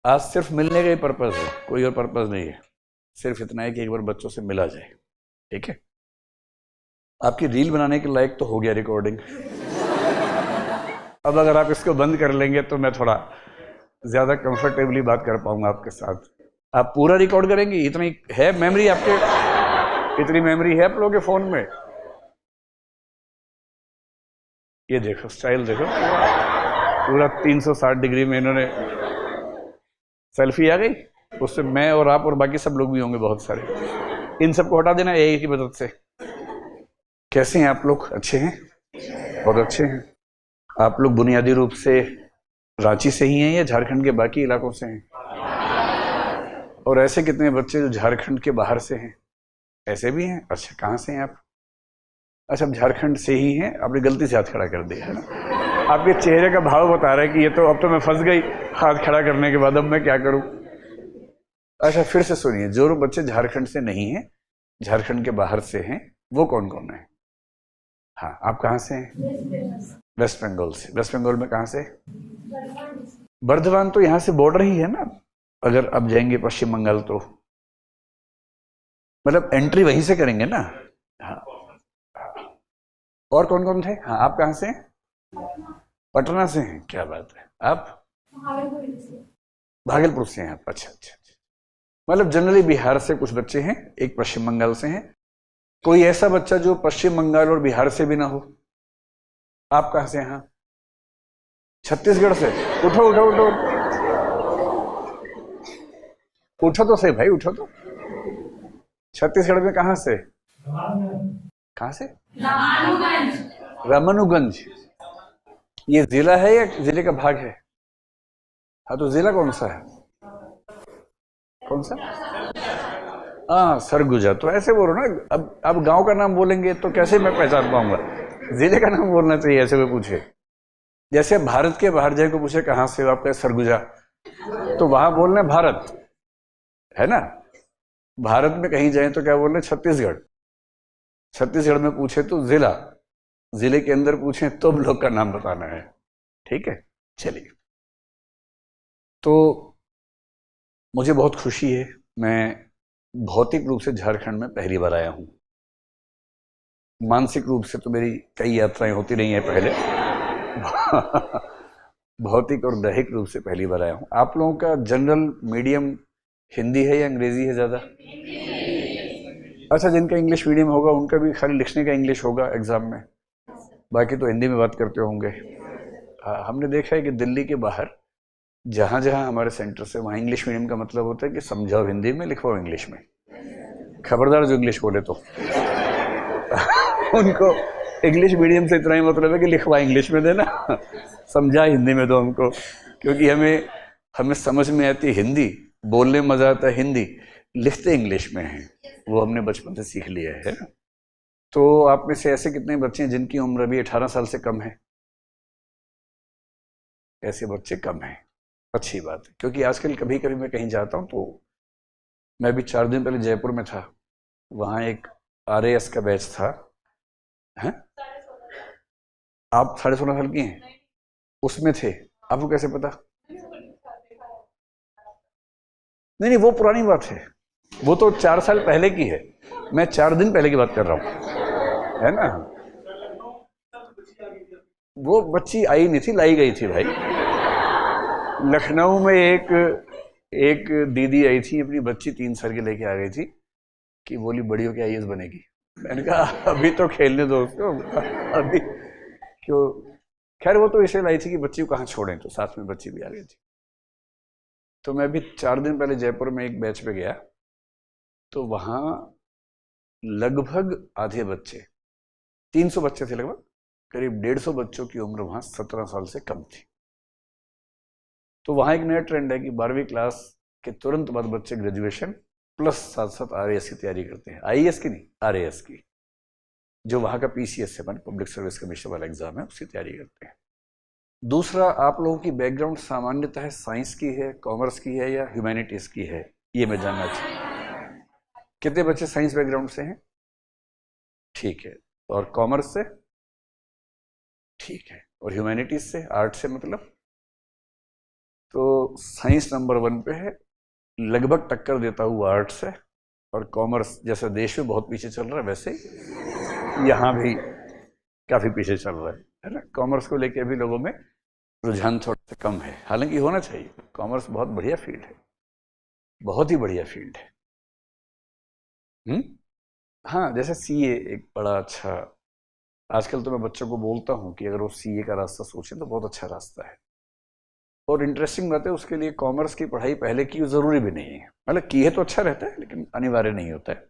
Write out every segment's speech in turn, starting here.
आज सिर्फ मिलने का ही पर्पज़ है, कोई और पर्पज़ नहीं है। सिर्फ इतना है कि एक बार बच्चों से मिला जाए। ठीक है, आपकी रील बनाने के लायक तो हो गया रिकॉर्डिंग। अब अगर आप इसको बंद कर लेंगे तो मैं थोड़ा ज़्यादा कंफर्टेबली बात कर पाऊंगा आपके साथ। आप पूरा रिकॉर्ड करेंगे, इतनी है मेमोरी आपके, इतनी मेमोरी है आप लोगों के फ़ोन में। ये देखो स्टाइल देखो, पूरा 360 डिग्री में इन्होंने सेल्फी आ गई। उससे मैं और आप और बाकी सब लोग भी होंगे बहुत सारे। इन सबको हटा देना एआई की मदद से। कैसे हैं आप लोग? अच्छे हैं? बहुत अच्छे हैं। आप लोग बुनियादी रूप से रांची से ही हैं या झारखंड के बाकी इलाकों से हैं? और ऐसे कितने बच्चे जो झारखंड के बाहर से हैं? ऐसे भी हैं? अच्छा, कहाँ से हैं आप? अच्छा, झारखंड से ही हैं। आपने गलती से हाथ खड़ा कर दिया है ना। आपके चेहरे का भाव बता रहा है कि ये तो अब तो मैं फंस गई हाथ खड़ा करने के बाद, अब मैं क्या करूं। अच्छा, फिर से सुनिए, जो बच्चे झारखंड से नहीं हैं, झारखंड के बाहर से हैं, वो कौन कौन है? हाँ, आप कहाँ से हैं? वेस्ट बंगाल से। वेस्ट बंगाल में कहाँ से? बर्धमान तो यहाँ से बॉर्डर ही है ना। अगर आप जाएंगे पश्चिम बंगाल तो मतलब एंट्री वहीं से करेंगे ना। हाँ। और कौन कौन थे? हाँ, आप कहाँ से हैं? पटना से हैं, क्या बात है। आप? भागलपुर से हैं आप। अच्छा अच्छा अच्छा। मतलब जनरली बिहार से कुछ बच्चे हैं, एक पश्चिम बंगाल से हैं। कोई ऐसा बच्चा जो पश्चिम बंगाल और बिहार से भी ना हो? आप कहाँ से हैं? हाँ, छत्तीसगढ़ से। उठो उठो उठो, उठो तो सही भाई, उठो तो। छत्तीसगढ़ में कहाँ से? कहाँ से? रामानुगंज। ये जिला है या जिले का भाग है? हाँ, तो जिला कौन सा है? कौन सा? हाँ, सरगुजा। तो ऐसे बोलो ना। अब गांव का नाम बोलेंगे तो कैसे मैं पहचान पाऊंगा? जिले का नाम बोलना चाहिए। ऐसे कोई पूछे, जैसे भारत के बाहर जाए को पूछे कहाँ से हो, आप कहे सरगुजा, तो वहां बोलना है भारत, है ना। भारत में कहीं जाए तो क्या बोलना है? छत्तीसगढ़। छत्तीसगढ़ में पूछे तो जिला, जिले के अंदर पूछे तो ब्लॉक का नाम बताना है। ठीक है, चलिए। तो मुझे बहुत खुशी है, मैं भौतिक रूप से झारखंड में पहली बार आया हूं। मानसिक रूप से तो मेरी कई यात्राएं होती रही हैं पहले। भौतिक और दैहिक रूप से पहली बार आया हूं। आप लोगों का जनरल मीडियम हिंदी है या अंग्रेजी है ज्यादा? अच्छा, जिनका इंग्लिश मीडियम होगा उनका भी खाली लिखने का इंग्लिश होगा एग्जाम में, बाकी तो हिंदी में बात करते होंगे। हाँ, हमने देखा है कि दिल्ली के बाहर जहां जहां हमारे सेंटर से, वहां इंग्लिश मीडियम का मतलब होता है कि समझाओ हिंदी में, लिखवाओ इंग्लिश में। खबरदार जो इंग्लिश बोले तो उनको इंग्लिश मीडियम से इतना ही मतलब है कि लिखवा इंग्लिश में देना, समझा हिंदी में दो हमको। क्योंकि हमें हमें समझ में आती है हिंदी, बोलने में मजा आता है हिंदी, लिखते इंग्लिश में है। वो हमने बचपन से सीख लिया है ना। तो आप में से ऐसे कितने बच्चे हैं जिनकी उम्र अभी 18 साल से कम है? ऐसे बच्चे कम हैं, अच्छी बात है। क्योंकि आजकल कभी कभी मैं कहीं जाता हूँ तो, मैं भी 4 दिन पहले जयपुर में था, वहाँ एक आरएएस का बैच था। हैं? आप 16.5 साल की हैं? उसमें थे? आपको कैसे पता? नहीं नहीं, वो पुरानी बात है, वो तो 4 साल पहले की है। मैं 4 दिन पहले की बात कर रहा हूँ, है ना। वो बच्ची आई नहीं थी, लाई गई थी भाई। लखनऊ में एक एक दीदी आई थी, अपनी बच्ची 3 साल की लेके आ गई थी, कि बोली बड़ी होके आईएएस बनेगी। मैंने कहा अभी तो खेलने दो उसको, अभी क्यों। खैर, वो तो इसे लाई थी कि बच्ची को कहाँ छोड़ें, तो साथ में बच्ची भी आ गई थी। तो मैं भी 4 दिन पहले जयपुर में एक बैच पे गया, तो वहाँ लगभग आधे बच्चे, 300 बच्चे थे लगभग, करीब 150 बच्चों की उम्र वहाँ 17 साल से कम थी। तो वहाँ एक नया ट्रेंड है कि 12वीं क्लास के तुरंत बाद बच्चे ग्रेजुएशन प्लस साथ साथ आरएएस की तैयारी करते हैं। आईएएस की नहीं, आरएएस की, जो वहाँ का पीसीएस है, पब्लिक सर्विस कमीशन वाला एग्जाम है, उसकी तैयारी करते हैं। दूसरा, आप लोगों की बैकग्राउंड सामान्यतः साइंस की है, कॉमर्स की है, या ह्यूमैनिटीज की है, ये मैं जानना चाहूँ। कितने बच्चे साइंस बैकग्राउंड से हैं? ठीक है। और कॉमर्स से? ठीक है। और ह्यूमैनिटीज से, आर्ट से मतलब? तो साइंस नंबर 1 पे है, लगभग टक्कर देता हुआ आर्ट्स है, और कॉमर्स जैसे देश में बहुत पीछे चल रहा है वैसे यहाँ भी काफ़ी पीछे चल रहा है ना। कॉमर्स को लेके भी लोगों में रुझान थोड़ा सा कम है, हालांकि होना चाहिए। कॉमर्स बहुत बढ़िया फील्ड है, बहुत ही बढ़िया फील्ड है। हाँ, जैसे सीए एक बड़ा अच्छा, आजकल तो मैं बच्चों को बोलता हूँ कि अगर वो सीए का रास्ता सोचें तो बहुत अच्छा रास्ता है। और इंटरेस्टिंग बात है, उसके लिए कॉमर्स की पढ़ाई पहले की ज़रूरी भी नहीं है, मतलब की है तो अच्छा रहता है लेकिन अनिवार्य नहीं होता है।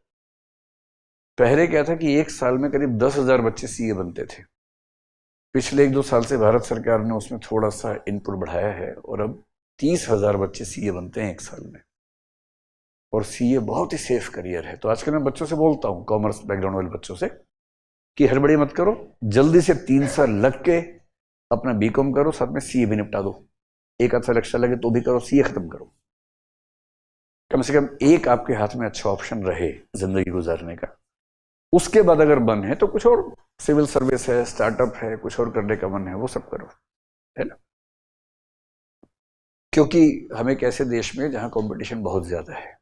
पहले क्या था कि एक साल में करीब 10,000 बच्चे सीए बनते थे। पिछले 1-2 साल से भारत सरकार ने उसमें थोड़ा सा इनपुट बढ़ाया है और अब 30,000 बच्चे सीए बनते हैं एक साल में। और सीए बहुत ही सेफ करियर है। तो आजकल मैं बच्चों से बोलता हूँ, कॉमर्स बैकग्राउंड वाले बच्चों से, कि हड़बड़ी मत करो, जल्दी से 3 साल लग के अपना बीकॉम करो, साथ में सीए भी निपटा दो। एक आध साल एक्स्ट्रा लगे तो भी करो, सीए खत्म करो। कम से कम एक आपके हाथ में अच्छा ऑप्शन रहे जिंदगी गुजारने का। उसके बाद अगर मन है तो कुछ और, सिविल सर्विस है, स्टार्टअप है, कुछ और करने का मन है, वो सब करो, है ना। क्योंकि हम एक ऐसे देश में जहां कंपटीशन बहुत ज्यादा है।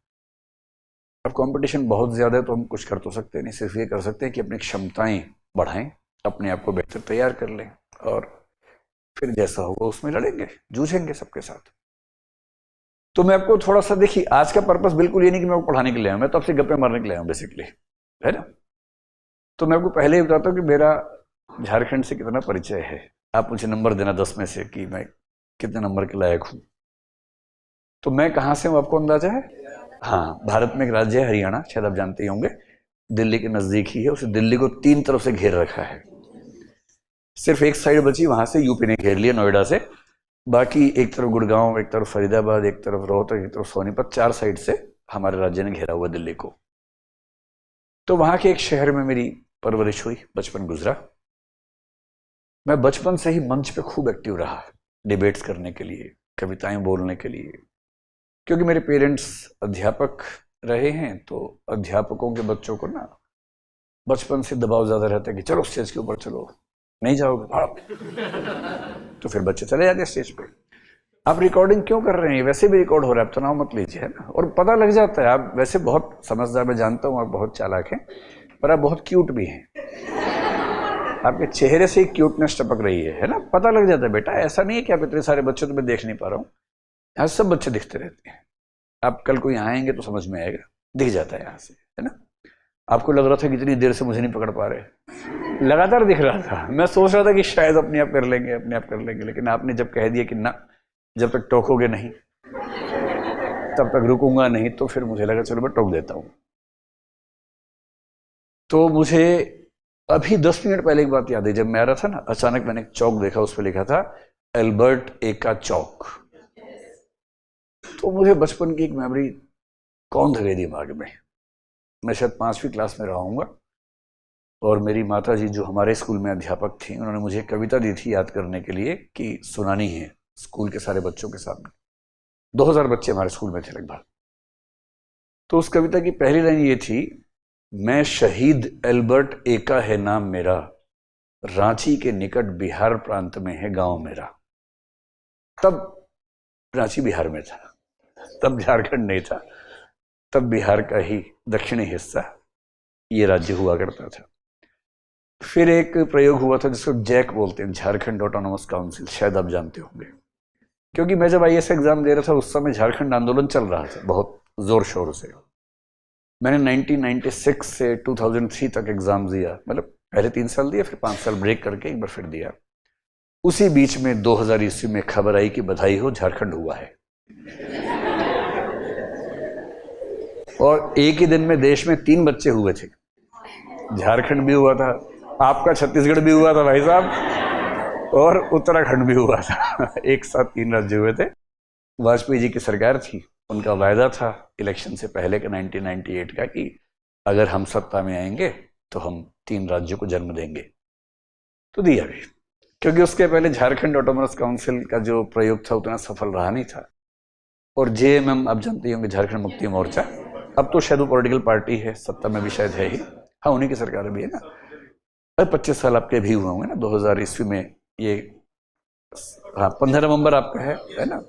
अब कंपटीशन बहुत ज्यादा है तो हम कुछ कर तो सकते नहीं, सिर्फ ये कर सकते हैं कि अपनी क्षमताएं बढ़ाएं, अपने आप को बेहतर तैयार कर लें, और फिर जैसा होगा उसमें लड़ेंगे, जूझेंगे सबके साथ। तो मैं आपको थोड़ा सा, देखिए आज का पर्पस बिल्कुल ये नहीं कि मैं आपको पढ़ाने के लिए आया, मैं तो आपसे गप्पे मारने के लिए आया हूं बेसिकली, है ना। तो मैं आपको पहले ही बताता हूँ कि मेरा झारखंड से कितना परिचय है। आप मुझे नंबर देना 10 में से कि मैं कितने नंबर के लायक हूं। तो मैं कहाँ से हूँ आपको अंदाजा है? हाँ, भारत में एक राज्य है हरियाणा, शायद आप जानते ही होंगे, दिल्ली के नजदीक ही है। उसे दिल्ली को 3 तरफ से घेर रखा है, सिर्फ एक साइड बची, वहां से यूपी ने घेर लिया नोएडा से। बाकी एक तरफ गुड़गांव, एक तरफ फरीदाबाद, एक तरफ रोहतक, एक तरफ सोनीपत, 4 साइड से हमारे राज्य ने घेरा हुआ दिल्ली को। तो वहां के एक शहर में मेरी परवरिश हुई, बचपन गुजरा। मैं बचपन से ही मंच पे खूब एक्टिव रहा, डिबेट्स करने के लिए, कविताएं बोलने के लिए। क्योंकि मेरे पेरेंट्स अध्यापक रहे हैं, तो अध्यापकों के बच्चों को ना बचपन से दबाव ज्यादा रहता है कि चलो स्टेज के ऊपर चलो, नहीं जाओगे भाग। तो फिर बच्चे चले जाते स्टेज पे। आप रिकॉर्डिंग क्यों कर रहे हैं, वैसे भी रिकॉर्ड हो रहा है, आप तनाव मत लीजिए, है ना। और पता लग जाता है, आप वैसे बहुत समझदार, मैं जानता हूँ आप बहुत चालाक हैं, पर आप बहुत क्यूट भी हैं। आपके चेहरे से ही क्यूटनेस टपक रही है ना, पता लग जाता है बेटा। ऐसा नहीं है कि आप इतने सारे बच्चे तो मैं देख नहीं पा रहा हूँ, यहाँ सब बच्चे दिखते रहते हैं। आप कल को यहाँ आएंगे तो समझ में आएगा, दिख जाता है यहाँ से, है ना। आपको लग रहा था कि इतनी देर से मुझे नहीं पकड़ पा रहे, लगातार दिख रहा था। मैं सोच रहा था कि शायद अपने आप कर लेंगे, अपने आप कर लेंगे, लेकिन आपने जब कह दिया कि ना, जब तक टोकोगे नहीं तब तक रुकूंगा नहीं, तो फिर मुझे लगा चलो मैं टोक देता हूँ। तो मुझे अभी 10 मिनट पहले एक बात याद है, जब मैं आ रहा था ना, अचानक मैंने एक चौक देखा, उस पर लिखा था एल्बर्ट एका चौक। तो मुझे बचपन की एक मेमोरी कौन धरे दिमाग में। मैं शायद 5वीं क्लास में रहा हूँगा, और मेरी माता जी जो हमारे स्कूल में अध्यापक थी, उन्होंने मुझे एक कविता दी थी याद करने के लिए कि सुनानी है स्कूल के सारे बच्चों के सामने। 2000 बच्चे हमारे स्कूल में थे लगभग। तो उस कविता की पहली लाइन ये थी, मैं शहीद एल्बर्ट एका है नाम मेरा, रांची के निकट बिहार प्रांत में है गांव मेरा। तब रांची बिहार में था, तब झारखंड नहीं था, तब बिहार का ही दक्षिणी हिस्सा ये राज्य हुआ करता था। फिर एक प्रयोग हुआ था जिसको जैक बोलते हैं, झारखंड ऑटोनॉमस काउंसिल, शायद आप जानते होंगे। क्योंकि मैं जब आईएएस एग्जाम दे रहा था उस समय झारखंड आंदोलन चल रहा था बहुत जोर शोर से। मैंने 1996 से 2003 तक एग्जाम दिया, मतलब पहले 3 साल दिया, फिर 5 साल ब्रेक करके एक बार फिर दिया। उसी बीच में 2000 ईस्वी में खबर आई कि बधाई हो, झारखंड हुआ है। और एक ही दिन में देश में 3 बच्चे हुए थे, झारखंड भी हुआ था, आपका छत्तीसगढ़ भी हुआ था भाई साहब, और उत्तराखंड भी हुआ था। एक साथ 3 राज्य हुए थे। वाजपेयी जी की सरकार थी, उनका वायदा था इलेक्शन से पहले का 1998 का कि अगर हम सत्ता में आएंगे तो हम 3 राज्यों को जन्म देंगे। तो दिया भी, क्योंकि उसके पहले झारखंड ऑटोनॉमस काउंसिल का जो प्रयोग था उतना सफल रहा नहीं था। और जेएमएम आप जानते होंगे, झारखंड मुक्ति मोर्चा, अब तो शायद वो पॉलिटिकल पार्टी है, सत्ता में भी शायद है ही, हाँ उन्हीं की सरकार भी है ना। अरे 25 साल आपके भी हुए होंगे ना, 2000 ईस्वी में ये, हाँ 15 नवंबर आपका है ना।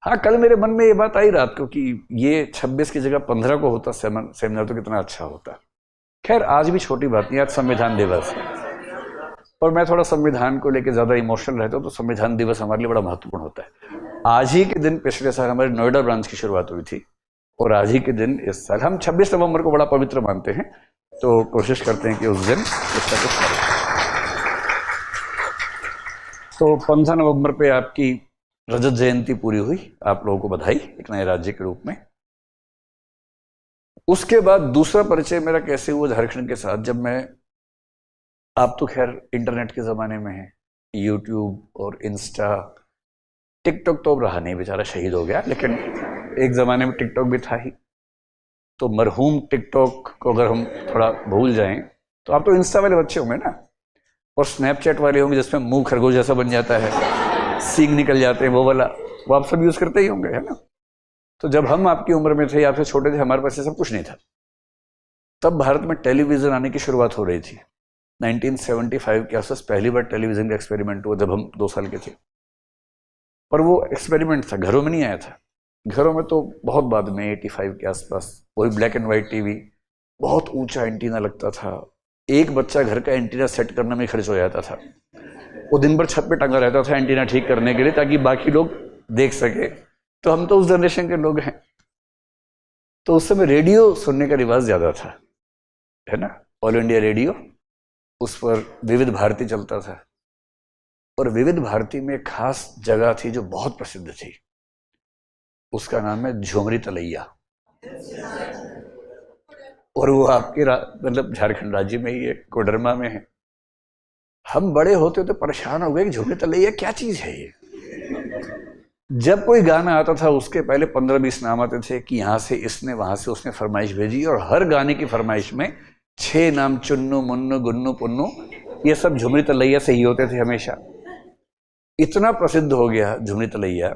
हाँ, कल मेरे मन में ये बात आई रात को कि ये 26 की जगह 15 को होता सेमिनार तो कितना अच्छा होता। खैर आज भी छोटी बात नहीं, आज संविधान दिवस है और मैं थोड़ा संविधान को लेकर ज़्यादा इमोशनल रहता हूँ, तो संविधान दिवस हमारे लिए बड़ा महत्वपूर्ण होता है। आज ही के दिन पिछले साल हमारी नोएडा ब्रांच की शुरुआत हुई थी और आज ही के दिन इस साल हम 26 नवंबर को बड़ा पवित्र मानते हैं, तो कोशिश करते हैं कि उस दिन इसका कुछ करें। तो 15 नवंबर पे आपकी रजत जयंती पूरी हुई, आप लोगों को बधाई एक नए राज्य के रूप में। उसके बाद दूसरा परिचय मेरा कैसे हुआ झारखंड के साथ, जब मैं, आप तो खैर इंटरनेट के ज़माने में हैं, यूट्यूब और इंस्टा, टिकटॉक तो अब रहा नहीं, बेचारा शहीद हो गया, लेकिन एक ज़माने में टिकटॉक भी था ही। तो मरहूम टिकटॉक को अगर हम थोड़ा भूल जाएं तो आप तो इंस्टा वाले बच्चे होंगे ना, और स्नैपचैट वाले होंगे जिसमें मुंह खरगोश जैसा बन जाता है, सींग निकल जाते हैं, वो वाला, वो आप सब यूज़ करते ही होंगे, है ना। तो जब हम आपकी उम्र में थे, आपसे छोटे थे, हमारे पास ये सब कुछ नहीं था। तब भारत में टेलीविज़न आने की शुरुआत हो रही थी। 1975 के आसपास पहली बार टेलीविज़न का एक्सपेरिमेंट हुआ, जब हम 2 साल के थे। पर वो एक्सपेरिमेंट था, घरों में नहीं आया था। घरों में तो बहुत बाद में 85 के आसपास, वही ब्लैक एंड वाइट टीवी, बहुत ऊंचा एंटीना लगता था, एक बच्चा घर का एंटीना सेट करने में खर्च हो जाता था। वो दिन भर छत पे टंगा रहता था एंटीना ठीक करने के लिए, ताकि बाकी लोग देख सके। तो हम तो उस जनरेशन के लोग हैं। तो उस समय रेडियो सुनने का रिवाज ज़्यादा था, है ना, ऑल इंडिया रेडियो, उस पर विविध भारती चलता था। और विविध भारती में एक खास जगह थी जो बहुत प्रसिद्ध थी, उसका नाम है झुमरी तलैया। और वो आपके मतलब झारखंड राज्य में ही है, कोडरमा में है। हम बड़े होते तो परेशान हो गए कि झुमरी तलैया क्या चीज़ है ये। जब कोई गाना आता था उसके पहले 15-20 नाम आते थे कि यहाँ से इसने, वहाँ से उसने फरमाइश भेजी, और हर गाने की फरमाइश में 6 नाम, चुन्नू, मुन्नू, गुन्नू, पुन्नू, ये सब झुमरी तलैया से ही होते थे हमेशा। इतना प्रसिद्ध हो गया झुमरी तलैया,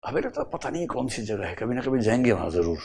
हमें लगता पता नहीं कौन सी जगह है, कभी ना कभी जाएंगे वहाँ ज़रूर।